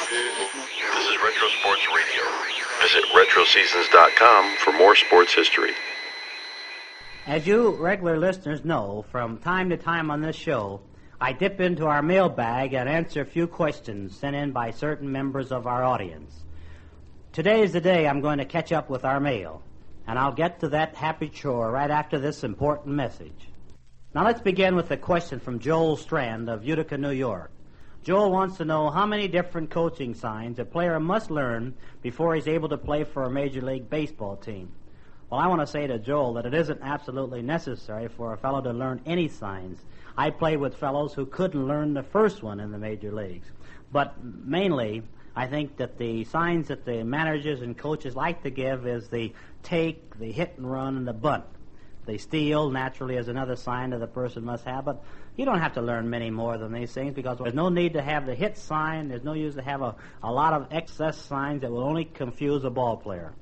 This is Retro Sports Radio. Visit RetroSeasons.com for more sports history. As you regular listeners know, from time to time on this show, I dip into our mailbag and answer a few questions sent in by certain members of our audience. Today is the day I'm going to catch up with our mail, and I'll get to that happy chore right after this important message. Now let's begin with a question from Joel Strand of Utica, New York. Joel wants to know how many different coaching signs a player must learn before he's able to play for a Major League Baseball team. Well, I want to say to Joel that it isn't absolutely necessary for a fellow to learn any signs. I played with fellows who couldn't learn the first one in the major leagues. But mainly, I think that the signs that the managers and coaches like to give is the take, the hit and run, and the bunt. The steal, naturally, is another sign that the person must have, but you don't have to learn many more than these things because there's no need to have the hit sign. There's no use to have a lot of excess signs that will only confuse a ball player.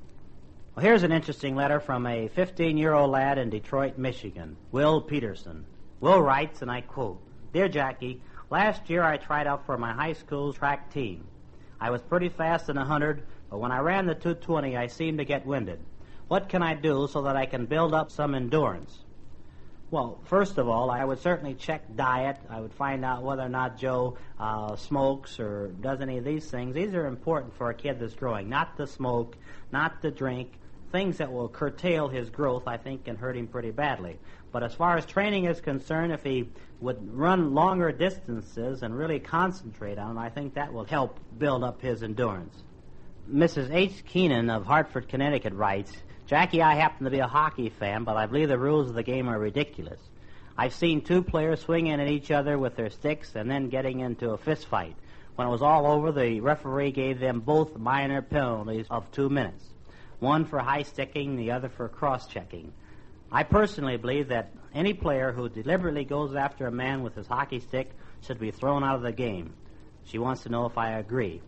Well, here's an interesting letter from a 15-year-old lad in Detroit, Michigan, Will Peterson. Will writes, and I quote, "Dear Jackie, last year I tried out for my high school track team. I was pretty fast in 100, but when I ran the 220, I seemed to get winded. What can I do so that I can build up some endurance?" Well, first of all, I would certainly check diet. I would find out whether or not Joe smokes or does any of these things. These are important for a kid that's growing. Not to smoke, not to drink. Things that will curtail his growth, I think, can hurt him pretty badly. But as far as training is concerned, if he would run longer distances and really concentrate on it, I think that will help build up his endurance. Mrs. H. Keenan of Hartford, Connecticut writes, "Jackie, I happen to be a hockey fan, but I believe the rules of the game are ridiculous. I've seen two players swinging at each other with their sticks and then getting into a fist fight. When it was all over, the referee gave them both minor penalties of 2 minutes. One for high sticking, the other for cross-checking. I personally believe that any player who deliberately goes after a man with his hockey stick should be thrown out of the game." She wants to know if I agree.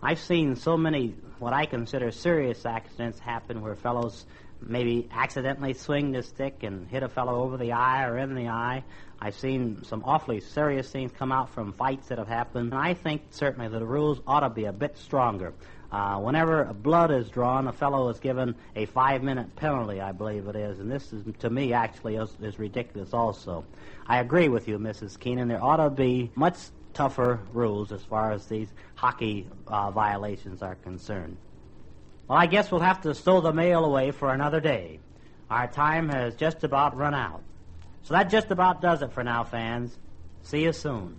I've seen so many what I consider serious accidents happen where fellows maybe accidentally swing the stick and hit a fellow over the eye or in the eye. I've seen some awfully serious things come out from fights that have happened. And I think certainly that the rules ought to be a bit stronger. Whenever blood is drawn, a fellow is given a 5-minute penalty, I believe it is. And this is, to me, actually is ridiculous also. I agree with you, Mrs. Keenan. There ought to be much tougher rules as far as these hockey violations are concerned. Well, I guess we'll have to stow the mail away for another day. Our time has just about run out. So that just about does it for now, fans. See you soon.